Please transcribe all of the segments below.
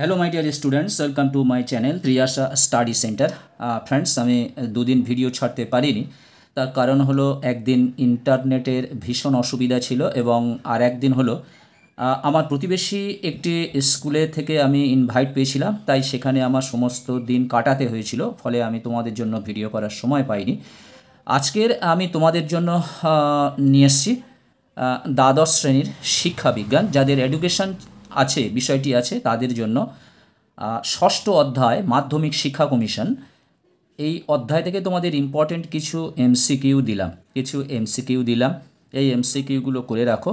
Hello my dear students, welcome to my channel Triyasha study centre. Friends, আমি দুদিন video ছাড়তে পারিনি। তার কারণ হলো একদিন ইন্টারনেটের ভীষণ অসুবিধা ছিল এবং আর একদিন হলো আমার প্রতিবেশী একটি স্কুলে থেকে আমি ইনভাইট পেয়েছিলাম, তাই সেখানে আমার সমস্ত দিন কাটাতে হয়েছিল, ফলে আমি তোমাদের জন্য ভিডিও করার সময় পাইনি। আজকের আমি তোমাদের জন্য নিয়ে এসেছি দ্বাদশ শ্রেণীর শিক্ষাবিজ্ঞান, যাদের এডুকেশন আছে, বিষয়টি আছে, তাদের জন্য ষষ্ঠ অধ্যায় মাধ্যমিক শিক্ষা কমিশন। এই অধ্যায় থেকে তোমাদের ইম্পর্টেন্ট কিছু এমসিকিউ দিলাম। এই এমসিকিউগুলো করে রাখো।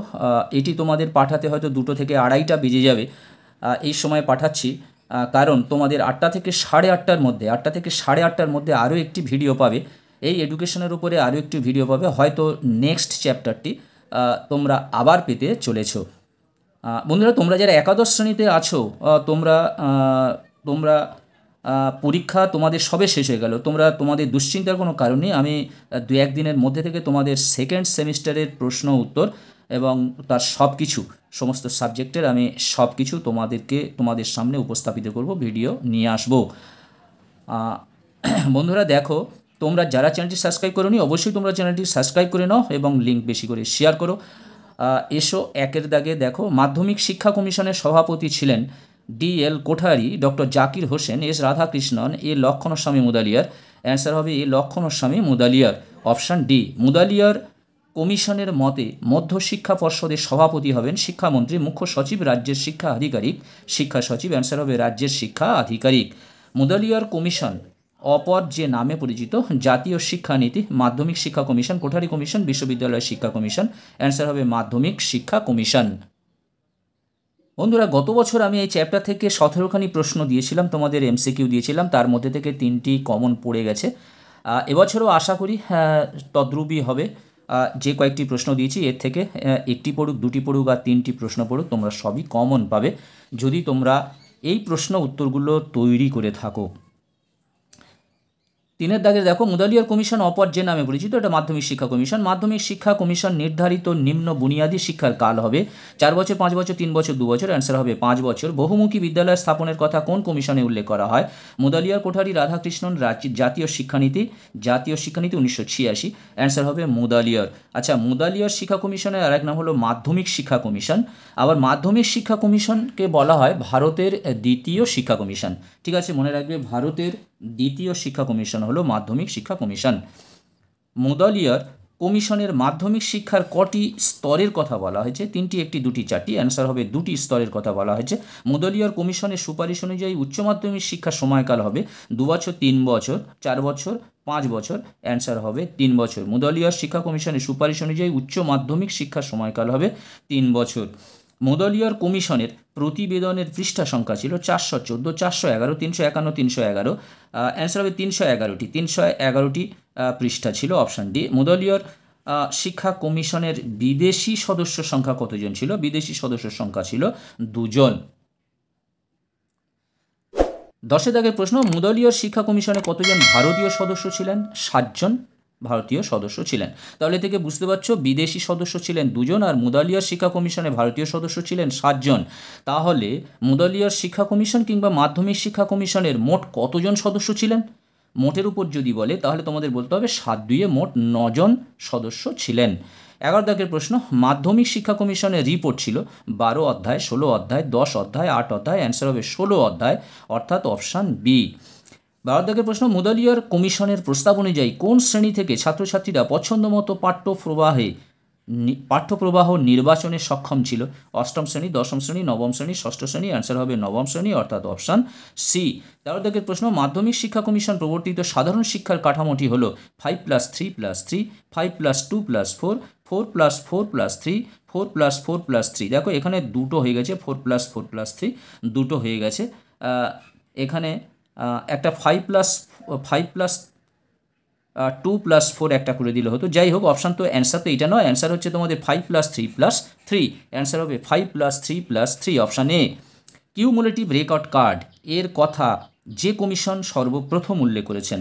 এটি তোমাদের পাঠাতে হয়তো 2টো থেকে 2:30টা বেজে যাবে। এই সময় পাঠাচ্ছি কারণ তোমাদের 8টা থেকে 8:30টার মধ্যে আরও একটি ভিডিও পাবে। এই এডুকেশনের উপরে আরও একটি ভিডিও পাবে, হয়তো নেক্সট চ্যাপ্টারটি তোমরা আবার পেতে চলেছো। বন্ধুরা, তোমরা যারা একাদশ শ্রেণীতে আছো, তোমরা পরীক্ষা তোমাদের সবে শেষ হয়ে গেল, তোমাদের দুশ্চিন্তার কোনো কারণ নেই। আমি 2-1 দিনের মধ্যে থেকে তোমাদের সেকেন্ড সেমিস্টারের প্রশ্ন উত্তর এবং তার সমস্ত সাবজেক্টের আমি সব কিছু তোমাদের সামনে উপস্থাপিত করব, ভিডিও নিয়ে আসব। বন্ধুরা দেখো, তোমরা যারা চ্যানেলটি সাবস্ক্রাইব করোনি, অবশ্যই তোমরা চ্যানেলটি সাবস্ক্রাইব করে নাও এবং লিঙ্ক বেশি করে শেয়ার করো। এসো একের দাগে দেখো। মাধ্যমিক শিক্ষা কমিশনের সভাপতি ছিলেন DL কোঠারি, doctor Zakir Hussain, S Radhakrishnan, A Lakshmanaswami Mudaliar. Answer হবে A Lakshmanaswami Mudaliar, option D. Mudaliar কমিশনের মতে মধ্যশিক্ষা পর্ষদের সভাপতি হবেন শিক্ষামন্ত্রী, মুখ্য সচিব, রাজ্যের শিক্ষা আধিকারিক, শিক্ষা সচিব। অ্যান্সার হবে রাজ্যের শিক্ষা আধিকারিক। মুদালিয়ার কমিশন অপর যে নামে পরিচিত জাতীয় শিক্ষানীতি, মাধ্যমিক শিক্ষা কমিশন, কোঠারি কমিশন, বিশ্ববিদ্যালয় শিক্ষা কমিশন। অ্যান্সার হবে মাধ্যমিক শিক্ষা কমিশন। বন্ধুরা, গত বছর আমি এই চ্যাপ্টার থেকে 17খানি প্রশ্ন দিয়েছিলাম, তোমাদের এমসিকিউ দিয়েছিলাম, তার মধ্যে থেকে 3টি কমন পড়ে গেছে। এবছরও আশা করি তদ্রূপই হবে। যে কয়েকটি প্রশ্ন দিয়েছি এর থেকে 1টি পড়ুক, 2টি পড়ুক আর 3টি প্রশ্ন পড়ুক, তোমরা সবই কমন পাবে যদি তোমরা এই প্রশ্ন উত্তরগুলো তৈরি করে থাকো। 3-এর দাগে দেখো, মুদালিয়ার কমিশন অপর যে নামে পরিচিত, এটা মাধ্যমিক শিক্ষা কমিশন। মাধ্যমিক শিক্ষা কমিশন নির্ধারিত নিম্ন বুনিয়াদী শিক্ষার কাল হবে 4 বছর, 5 বছর, 3 বছর, 2 বছর। অ্যান্সার হবে 5 বছর। বহুমুখী বিদ্যালয় স্থাপনের কথা কোন কমিশনে উল্লেখ করা হয়? মুদালিয়ার, কোঠারি, রাধাকৃষ্ণন, জাতীয় শিক্ষানীতি 1986। অ্যান্সার হবে মুদালিয়ার। আচ্ছা, মুদালিয়ার শিক্ষা কমিশনের আরেক নাম হলো মাধ্যমিক শিক্ষা কমিশন। আবার মাধ্যমিক শিক্ষা কমিশনকে বলা হয় ভারতের দ্বিতীয় শিক্ষা কমিশন। ঠিক আছে, মনে রাখবে, ভারতের দ্বিতীয় শিক্ষা কমিশন হলো মাধ্যমিক শিক্ষা কমিশন। মুদালিয়ার কমিশনের মাধ্যমিক শিক্ষার কটি স্তরের কথা বলা হয়েছে? 3টি, 1টি, 2টি, 4টি। অ্যান্সার হবে 2টি স্তরের কথা বলা হয়েছে। মুদালিয়ার কমিশনের সুপারিশ অনুযায়ী উচ্চ মাধ্যমিক শিক্ষার সময়কাল হবে 2 বছর, 3 বছর, 4 বছর, 5 বছর। অ্যান্সার হবে 3 বছর। মুদালিয়ার শিক্ষা কমিশনের সুপারিশ অনুযায়ী উচ্চ মাধ্যমিক শিক্ষার সময়কাল হবে 3 বছর। মুদালিয়ার কমিশনের প্রতিবেদনের পৃষ্ঠা সংখ্যা ছিল 414, 411, 351, 311। অ্যান্সার হবে 311টি। 311টি পৃষ্ঠা ছিল, অপশান ডি। মুদালিয়ার শিক্ষা কমিশনের বিদেশি সদস্য সংখ্যা কতজন ছিল? বিদেশি সদস্যের সংখ্যা ছিল 2 জন। 10-এর দাগের প্রশ্ন, মুদালিয়ার শিক্ষা কমিশনে কতজন ভারতীয় সদস্য ছিলেন? 7 জন ভারতীয় সদস্য ছিলেন। তাহলে থেকে বুঝতে পারছো, বিদেশি সদস্য ছিলেন 2 জন আর মুদালিয়ার শিক্ষা কমিশনে ভারতীয় সদস্য ছিলেন 7 জন। তাহলে মুদালিয়ার শিক্ষা কমিশন কিংবা মাধ্যমিক শিক্ষা কমিশনের মোট কতজন সদস্য ছিলেন? মোটের উপর যদি বলে তাহলে তোমাদের বলতে হবে 7-2 মোট 9 জন সদস্য ছিলেন। 11 দাগের প্রশ্ন, মাধ্যমিক শিক্ষা কমিশনের রিপোর্ট ছিল 12 অধ্যায়, 16 অধ্যায়, 10 অধ্যায়, 8 অধ্যায়। অ্যান্সার হবে 16 অধ্যায়, অর্থাৎ অপশান বি। 12 দাগের প্রশ্ন, মুদালিয়ার কমিশনের প্রস্তাব অনুযায়ী কোন শ্রেণী থেকে ছাত্রছাত্রীরা পছন্দমতো পাঠ্যপ্রবাহ নির্বাচনে সক্ষম ছিল? 8ম শ্রেণী, 10ম শ্রেণী, 9ম শ্রেণী, 6ষ্ঠ শ্রেণী। অ্যান্সার হবে 9ম শ্রেণী, অর্থাৎ অপশান সি। 13 দাগের প্রশ্ন, মাধ্যমিক শিক্ষা কমিশন প্রবর্তিত সাধারণ শিক্ষার কাঠামোটি হল 5+3+3, 5+2+4, 4+4+3, 4+4+3। দেখো, এখানে 2টো হয়ে গেছে, 4+4+3 2টো হয়ে গেছে। এখানে একটা 5+2+4 একটা করে দিলে হতো। যাই হোক, অপশান তো অ্যান্সার তো এটা নয়, অ্যান্সার হচ্ছে তোমাদের 5+3+3। অ্যান্সার হবে 5+3+3, option A. Cumulative record card এর কথা যে কমিশন সর্বপ্রথম উল্লেখ করেছেন?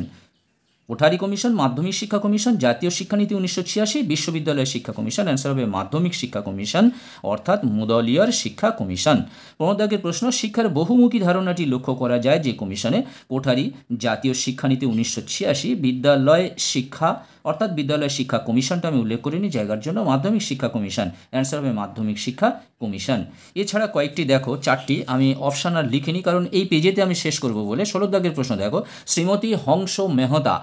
কোঠারি কমিশন, মাধ্যমিক শিক্ষা কমিশন, জাতীয় শিক্ষানীতি 1986, বিশ্ববিদ্যালয় শিক্ষা কমিশন। অ্যান্সার হবে মাধ্যমিক শিক্ষা কমিশন অর্থাৎ মুদলিয়ার শিক্ষা কমিশন। 15 দাগের প্রশ্ন, শিক্ষার বহুমুখী ধারণাটি লক্ষ্য করা যায় যে কমিশনে? কোঠারি, জাতীয় শিক্ষানীতি 1986, বিদ্যালয় শিক্ষা অর্থাৎ বিদ্যালয় শিক্ষা কমিশনটা আমি উল্লেখ করিনি জায়গার জন্য, মাধ্যমিক শিক্ষা কমিশন। অ্যান্সার হবে মাধ্যমিক শিক্ষা কমিশন। এছাড়া কয়েকটি দেখো, 4টি আমি অপশান আর লিখিনি কারণ এই পেজেতে আমি শেষ করব বলে। 16 দাগের প্রশ্ন দেখো, শ্রীমতী হংস মেহতা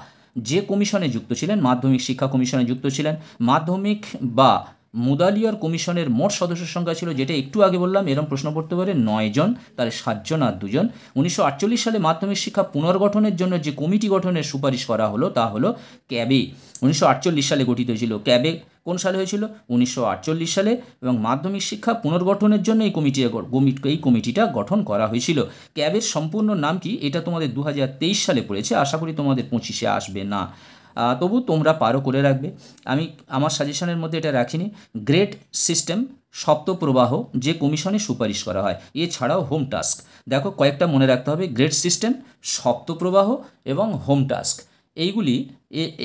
যে কমিশনে যুক্ত ছিলেন? মাধ্যমিক শিক্ষা কমিশনে যুক্ত ছিলেন। মাধ্যমিক বা মুদালিয়ার কমিশনের মোট সদস্য সংখ্যা ছিল, যেটা একটু আগে বললাম, এরকম প্রশ্ন পড়তে পারে 9 জন, তাহলে 7 জন আর 2 জন। 1948 সালে মাধ্যমিক শিক্ষা পুনর্গঠনের জন্য যে কমিটি গঠনের সুপারিশ করা হলো তা হলো ক্যাবে। 1948 সালে গঠিত হয়েছিল। ক্যাবে কোন সালে হয়েছিল? 1948 সালে। এবং মাধ্যমিক শিক্ষা পুনর্গঠনের জন্য এই কমিটিটা গঠন করা হয়েছিল। ক্যাবের সম্পূর্ণ নাম কি? এটা তোমাদের 2023 সালে পড়েছে, আশা করি তোমাদের 25-এ আসবে না, তবু তোমরা পারো করে রাখবে। আমি আমার সাজেশনের মধ্যে এটা রাখিনি। গ্রেড সিস্টেম শব্দপ্রবাহ যে কমিশনে সুপারিশ করা হয়। এছাড়াও হোম টাস্ক, দেখো কয়েকটা মনে রাখতে হবে, গ্রেড সিস্টেম, শব্দপ্রবাহ এবং হোম টাস্ক।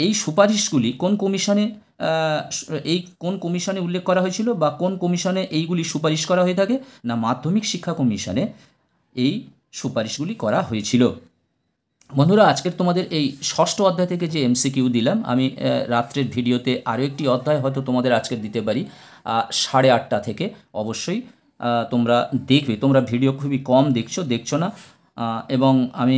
এই সুপারিশগুলি কোন কমিশনে কোন কমিশনে উল্লেখ করা হয়েছিল বা কোন কমিশনে এইগুলি সুপারিশ করা হয়ে থাকে? না, মাধ্যমিক শিক্ষা কমিশনে এই সুপারিশগুলি করা হয়েছিল। বন্ধুরা, আজকের তোমাদের এই 6ষ্ঠ অধ্যায় থেকে যে MCQ দিলাম, আমি রাত্রের ভিডিওতে আরও একটি অধ্যায় হয়তো তোমাদের আজকে দিতে পারি 8:30 থেকে। অবশ্যই তোমরা দেখবে, তোমরা ভিডিও খুবই কম দেখছো না, এবং আমি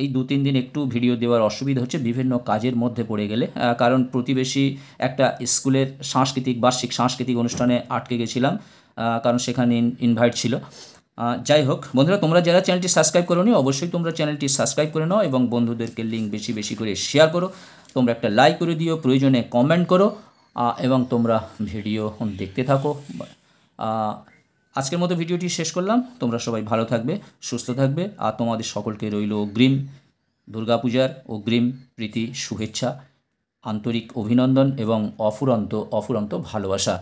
এই 2-3 দিন একটু ভিডিও দেওয়ার অসুবিধা হচ্ছে বিভিন্ন কাজের মধ্যে পড়ে গেলে, কারণ প্রতিবেশী একটা স্কুলের বার্ষিক সাংস্কৃতিক অনুষ্ঠানে আটকে গেছিলাম, কারণ সেখানে ইনভাইট ছিল। যাই হোক বন্ধুরা, তোমরা যারা চ্যানেলটি সাবস্ক্রাইব করোনি অবশ্যই তোমরা চ্যানেলটি সাবস্ক্রাইব করে নাও এবং বন্ধুদেরকে লিঙ্ক বেশি বেশি করে শেয়ার করো। তোমরা একটা লাইক করে দিও, প্রয়োজনে কমেন্ট করো, এবং তোমরা ভিডিও দেখতে থাকো। আজকের মতো ভিডিওটি শেষ করলাম। তোমরা সবাই ভালো থাকবে, সুস্থ থাকবে, আর তোমাদের সকলকে রইল অগ্রিম দুর্গাপূজার অগ্রিম প্রীতি শুভেচ্ছা, আন্তরিক অভিনন্দন এবং অফুরন্ত ভালোবাসা।